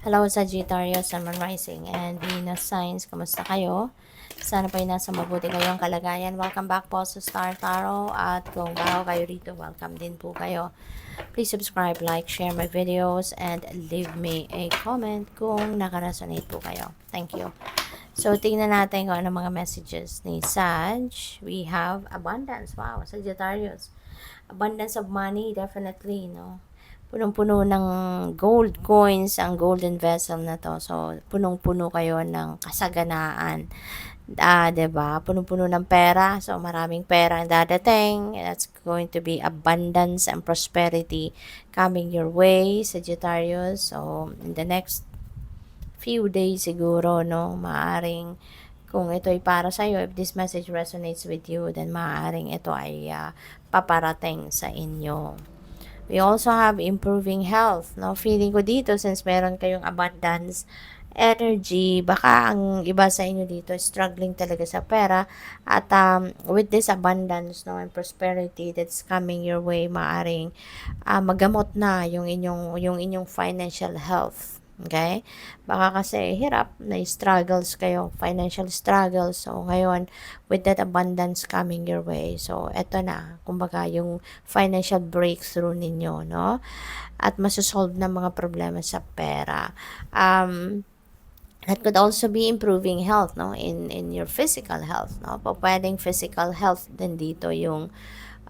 Hello Sagittarius, Sun, Moon, Rising, and Venus signs. Kamusta kayo? Sana po ay nasa mabuti kayong kalagayan. Welcome back po sa Star Tarot. At kung bago kayo rito, welcome din po kayo. Please subscribe, like, share my videos, and leave me a comment kung nakaresonate po kayo. Thank you. So, tingnan natin kung ano mga messages ni Sag. We have abundance. Wow, Sagittarius. Abundance of money, definitely, no? Punong-puno ng gold coins ang golden vessel na to. So, punong-puno kayo ng kasaganaan. 'Di ba? Punong-puno ng pera. So, maraming pera ang dadating. That's going to be abundance and prosperity coming your way, Sagittarius. So, in the next few days siguro, no, maaring kung ito ay para sa iyo, if this message resonates with you, then maaring ito ay paparating sa inyo. We also have improving health, no? Feeling ko dito, since meron kayong abundance energy, baka ang iba sa inyo dito struggling talaga sa pera. At with this abundance, no, and prosperity that's coming your way, maaring magamot na yung inyong financial health. Okay? Baka kasi hirap, na struggles kayo, financial struggles. So, ngayon, with that abundance coming your way, so, eto na, kumbaga, yung financial breakthrough ninyo, no? At masosolve na mga problema sa pera. That could also be improving health, no? In your physical health, no? Pwedeng physical health din dito yung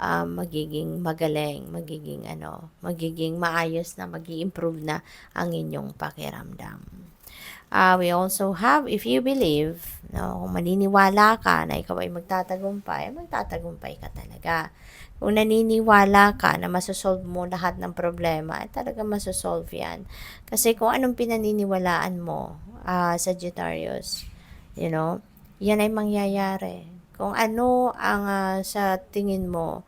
magiging magaling, magiging maayos na, magi-improve na ang inyong pakiramdam. We also have, if you believe, no, kung maniniwala ka na ikaw ay magtatagumpay ka talaga. Kung naniniwala ka na masosolve mo lahat ng problema, ay talaga masosolve yan. Kasi kung anong pinaniniwalaan mo, Sagittarius, yan ay mangyayari. Kung ano ang sa tingin mo,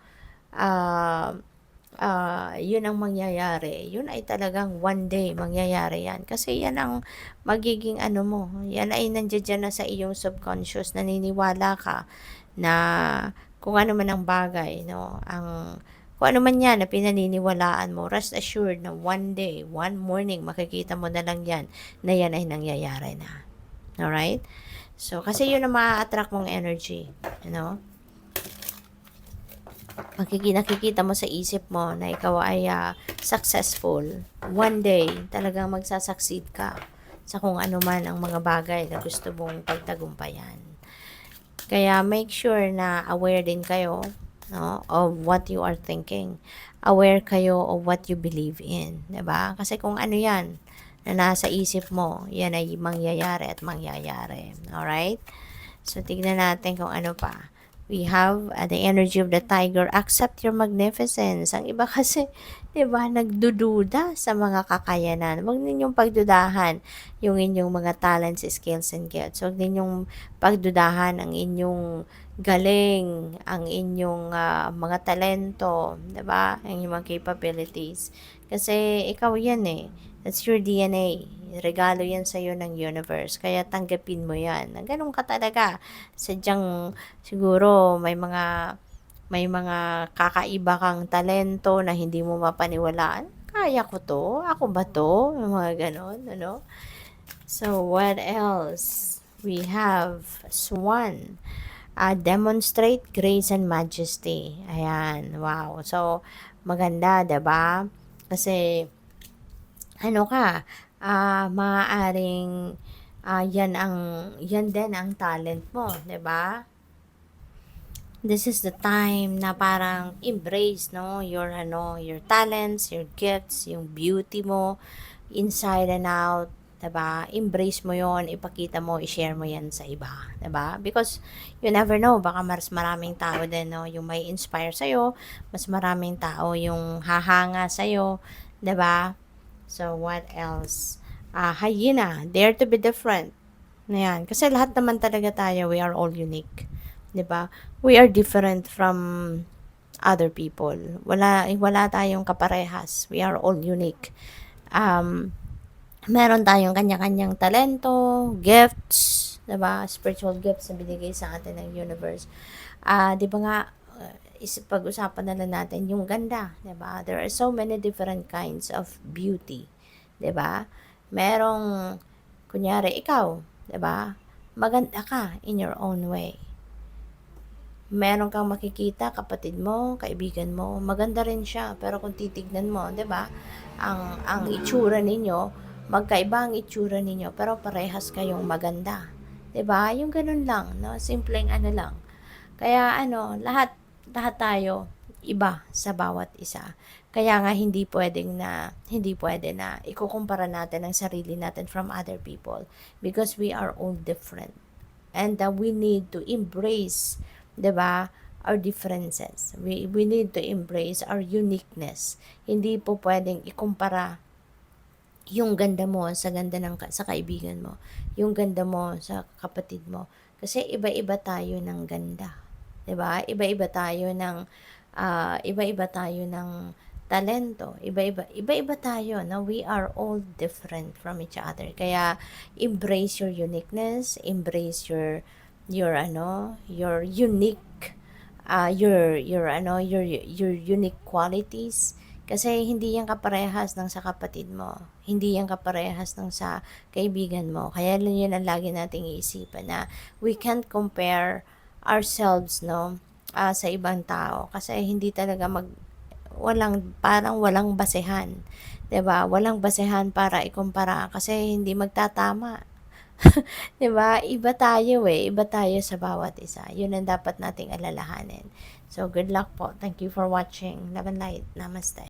yun ang mangyayari. Yun ay talagang one day mangyayari yan. Kasi yan ang magiging mo. Yan ay nandiyan na sa iyong subconscious. Naniniwala ka na kung ano man ang bagay, no? Kung ano man yan na pinaniniwalaan mo, rest assured na one day, one morning, makikita mo na lang yan na yan ay nangyayari na. Alright? So, kasi yun ang ma-attract mong energy. Nakikita mo sa isip mo na ikaw ay successful. One day, talagang magsasucceed ka sa kung ano man ang mga bagay na gusto mong pagtagumpayan. Kaya make sure na aware din kayo, no, of what you are thinking. Aware kayo of what you believe in. 'Di ba? Kasi kung ano yan na nasa isip mo, yan ay mangyayari at mangyayari. Alright? So, tignan natin kung ano pa. We have the energy of the tiger. Accept your magnificence. Ang iba kasi, 'di ba, nagdududa sa mga kakayanan. Huwag ninyong pagdudahan yung inyong mga talents, skills, and gifts. Huwag ninyong pagdudahan ang inyong galing, ang inyong mga talento, 'di ba? Ang inyong mga capabilities. Kasi ikaw 'yan eh. That's your DNA. Regalo yan sa'yo ng universe. Kaya tanggapin mo yan. Ganun ka talaga. Sadyang siguro may mga kakaiba kang talento na hindi mo mapaniwalaan. Kaya ko to? Ako ba to? Yung mga ganon, ano? So, what else? We have Swan. Demonstrate grace and majesty. Ayan, wow. So, maganda, 'di ba? Kasi maaaring yan din ang talent mo, 'di ba? This is the time na parang embrace, no, your talents, your gifts, yung beauty mo inside and out, 'di ba? Embrace mo 'yon, ipakita mo, i-share mo 'yan sa iba, 'di ba? Because you never know, baka mas maraming tao din, no, yung may inspire sa mas maraming tao yung hahanga sa 'di ba? So, what else? Hyena, dare to be different. Ayan. Kasi lahat naman talaga tayo, we are all unique. 'Di ba? We are different from other people. Wala tayong kaparehas. We are all unique. Meron tayong kanya-kanyang talento, gifts, 'di ba? Spiritual gifts na binigay sa atin ng universe. 'Di ba nga, pag-usapan na lang natin yung ganda, 'di ba? There are so many different kinds of beauty, 'di ba? Merong, kunyari, ikaw, 'di ba? Maganda ka in your own way. Meron kang makikita kapatid mo, kaibigan mo, maganda rin siya, pero kung titignan mo, 'di ba? Ang itsura ninyo, magkaiba ang itsura ninyo, pero parehas kayong maganda. 'Di ba? Yung ganun lang, no? Simpleng ano lang. Kaya ano, lahat tayo iba sa bawat isa. Kaya nga hindi pwede na ikukumpara natin ang sarili natin from other people because we are all different. And we need to embrace, 'di ba, our differences. We need to embrace our uniqueness. Hindi po pwedeng ikumpara yung ganda mo sa ganda sa kaibigan mo, yung ganda mo sa kapatid mo. Kasi iba-iba tayo ng ganda, 'di ba? Iba-iba tayo ng talento, iba-iba tayo, no? We are all different from each other. Kaya embrace your uniqueness, embrace your unique your unique qualities, kasi hindi yan kaparehas ng sa kapatid mo, hindi yan kaparehas ng sa kaibigan mo. Kaya yun ang lagi nating iisipan, na we can't compare ourselves, no, sa ibang tao, kasi hindi talaga parang walang basehan, 'di ba? Walang basehan para ikumpara kasi hindi magtatama. 'Di ba? Iba tayo sa bawat isa. 'Yun ang dapat nating alalahanin. So, good luck po. Thank you for watching. Love and light. Namaste.